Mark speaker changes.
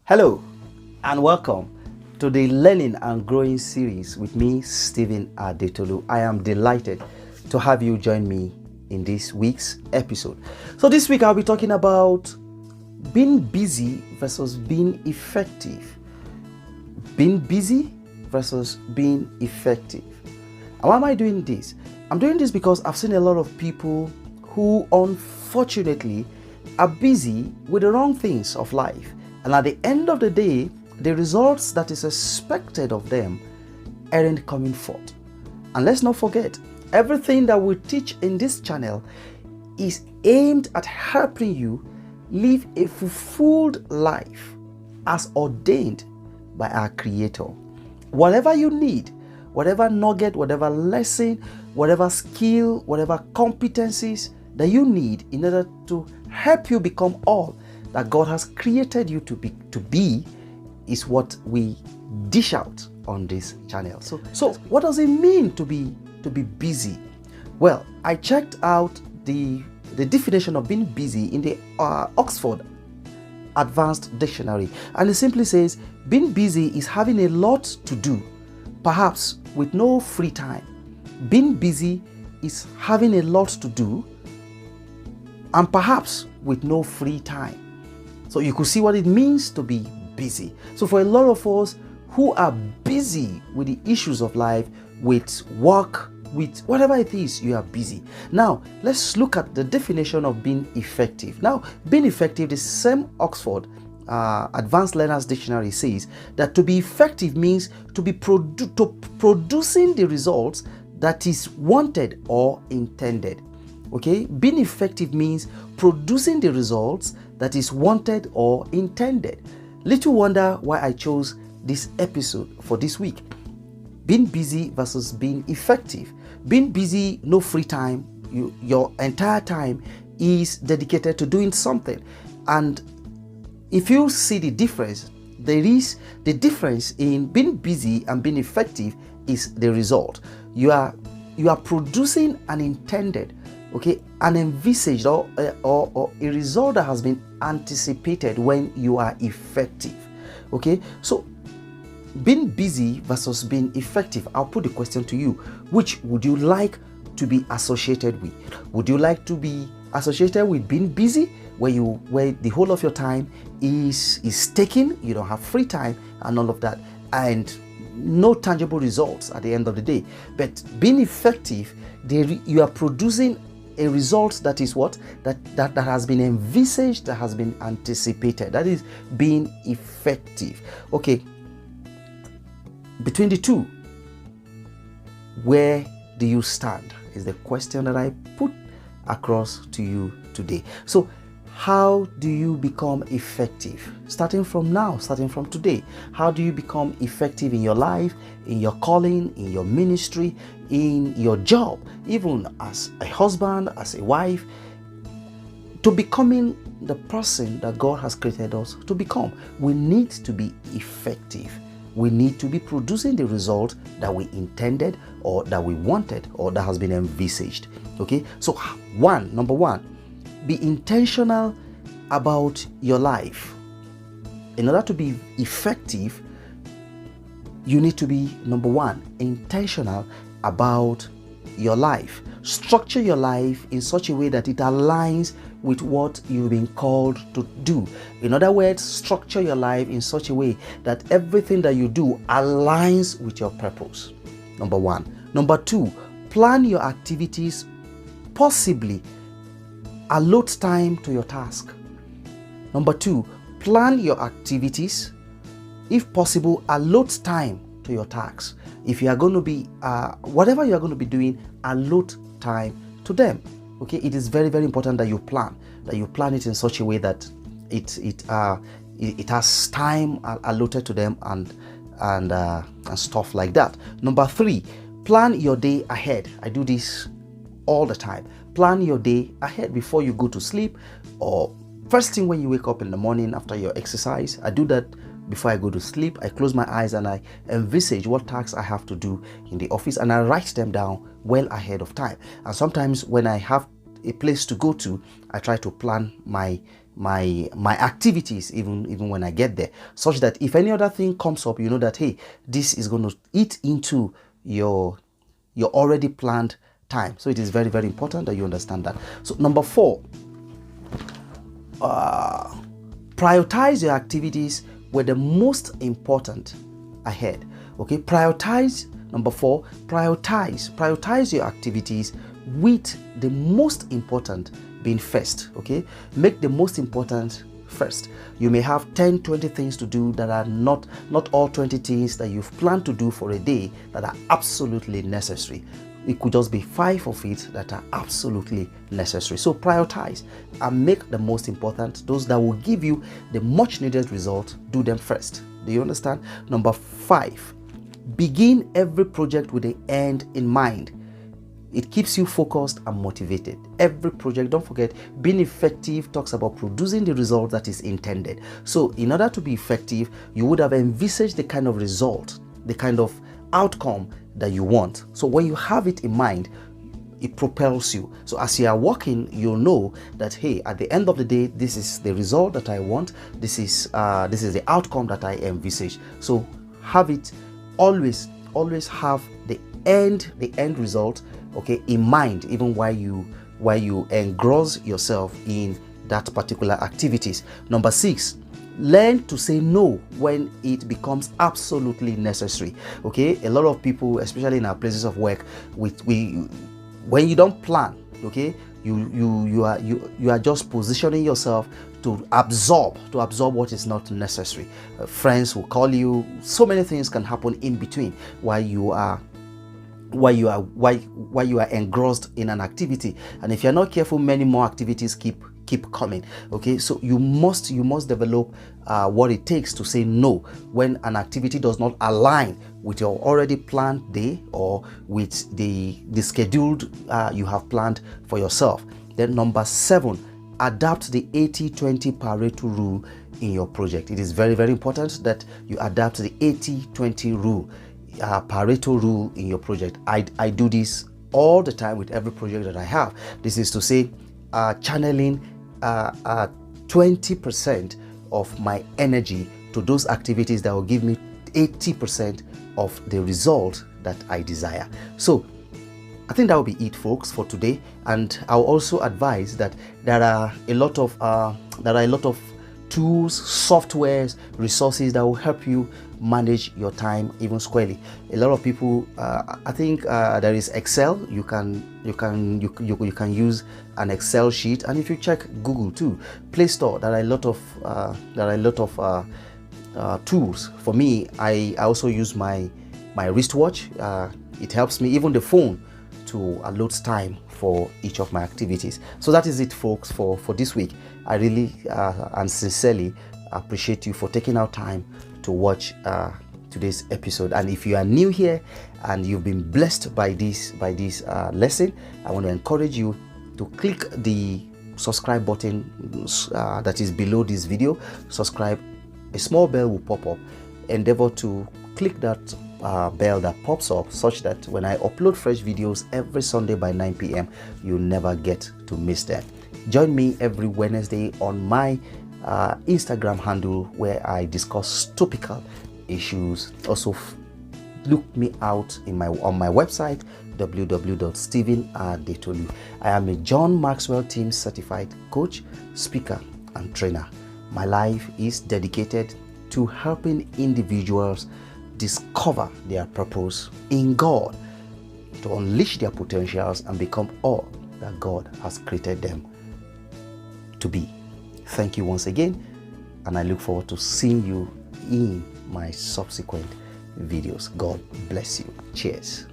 Speaker 1: Hello and welcome to the Learning and Growing series with me, Stephen Adetolu. I am delighted to have you join me in this week's episode. So this week I'll be talking about being busy versus being effective. Being busy versus being effective. And why am I doing this? I'm doing this because I've seen a lot of people who unfortunately are busy with the wrong things of life. And at the end of the day, the results that is expected of them aren't coming forth. And let's not forget, everything that we teach in this channel is aimed at helping you live a fulfilled life as ordained by our Creator. Whatever you need, whatever nugget, whatever lesson, whatever skill, whatever competencies that you need in order to help you become all that God has created you to be is what we dish out on this channel. So what does it mean to be busy? Well, I checked out the definition of being busy in the Oxford Advanced Dictionary, and it simply says being busy is having a lot to do, perhaps with no free time. Being busy is having a lot to do and perhaps with no free time. So you could see what it means to be busy. So for a lot of us who are busy with the issues of life, with work, with whatever it is, you are busy. Now, let's look at the definition of being effective. Now, being effective, the same Oxford Advanced Learners Dictionary says that to be effective means to be producing the results that is wanted or intended. Okay, being effective means producing the results that is wanted or intended. Little wonder why I chose this episode for this week. Being busy versus being effective. Being busy, no free time. Your entire time is dedicated to doing something. And if you see the difference, there is the difference in being busy and being effective is the result. You are producing an intended, an envisaged or a result that has been anticipated when you are effective. So being busy versus being effective, I'll put the question to you: which would you like to be associated with? Would you like to be associated with being busy, where the whole of your time is taken, you don't have free time and all of that, and no tangible results at the end of the day? But being effective, you are producing a result that is what that has been envisaged, that has been anticipated. That is being effective. Between the two, where do you stand is the question that I put across to you today. So how do you become effective? Starting from now, starting from today, how do you become effective in your life, in your calling, in your ministry, in your job, even as a husband, as a wife, to becoming the person that God has created us to become? We need to be effective. We need to be producing the result that we intended or that we wanted or that has been envisaged. So number one, be intentional about your life. In order to be effective, you need to be, number one, intentional about your life. Structure your life in such a way that it aligns with what you've been called to do. In other words, structure your life in such a way that everything that you do aligns with your purpose. Number one. Number two, plan your activities, possibly allot time to your task. Number two, plan your activities, if possible, allot time to your tasks. If you are going to be, whatever you are going to be doing, allot time to them. It is very, very important that you plan it in such a way that it has time allotted to them and stuff like that. Number three, plan your day ahead. I do this all the time. Plan your day ahead before you go to sleep, or first thing when you wake up in the morning after your exercise. I do that before I go to sleep. I close my eyes and I envisage what tasks I have to do in the office, and I write them down well ahead of time. And sometimes when I have a place to go to, I try to plan my my activities even when I get there, such that if any other thing comes up, you know that, hey, this is going to eat into your already planned time. So it is very, very important that you understand that. So number 4, prioritize your activities where the most important ahead. Okay, prioritize. Number 4, prioritize your activities with the most important being first. Okay, make the most important first. You may have 10, 20 things to do that are not all 20 things that you've planned to do for a day that are absolutely necessary. It could just be 5 of it that are absolutely necessary. So prioritize and make the most important, those that will give you the much needed result, do them first. Do you understand? Number 5, begin every project with the end in mind. It keeps you focused and motivated. Every project, don't forget, being effective talks about producing the result that is intended. So in order to be effective, you would have envisaged the kind of result, the kind of outcome that you want. So when you have it in mind, it propels you. So as you are working, you'll know that, hey, at the end of the day, this is the result that I want. This is the outcome that I envisage. So have it always have the end result, okay, in mind, even while you engross yourself in that particular activities. Number 6, learn to say no when it becomes absolutely necessary. Okay, a lot of people, especially in our places of work, when you don't plan, okay, you are just positioning yourself to absorb what is not necessary. Friends will call you. So many things can happen in between while you are engrossed in an activity, and if you're not careful, many more activities keep coming. Okay, so you must develop what it takes to say no when an activity does not align with your already planned day or with the scheduled you have planned for yourself. Then number 7, adapt the 80-20 Pareto rule in your project. It is very, very important that you adapt the 80-20 rule, Pareto rule in your project. I do this all the time with every project that I have. This is to say, channeling 20% of my energy to those activities that will give me 80% of the result that I desire. So I think that will be it, folks, for today. And I'll also advise that there are a lot of tools, softwares, resources that will help you manage your time even squarely. A lot of people, I think there is Excel. You can use an Excel sheet, and if you check Google too, Play Store, there are a lot of tools. For me, I also use my wristwatch. It helps me, even the phone, to allot time for each of my activities. So that is it, folks, for this week. I really and sincerely appreciate you for taking out time to watch today's episode. And if you are new here and you've been blessed by this lesson, I want to encourage you to click the subscribe button that is below this video. Subscribe. A small bell will pop up. Endeavor to click that bell that pops up, such that when I upload fresh videos every Sunday by 9 p.m, you'll never get to miss them. Join me every Wednesday on my Instagram handle, where I discuss topical issues. Also look me out on my website, www.stevenadetolu. I am a John Maxwell Team certified coach, speaker, and trainer. My life is dedicated to helping individuals discover their purpose in God, to unleash their potentials and become all that God has created them to be. Thank you once again, and I look forward to seeing you in my subsequent videos. God bless you. Cheers.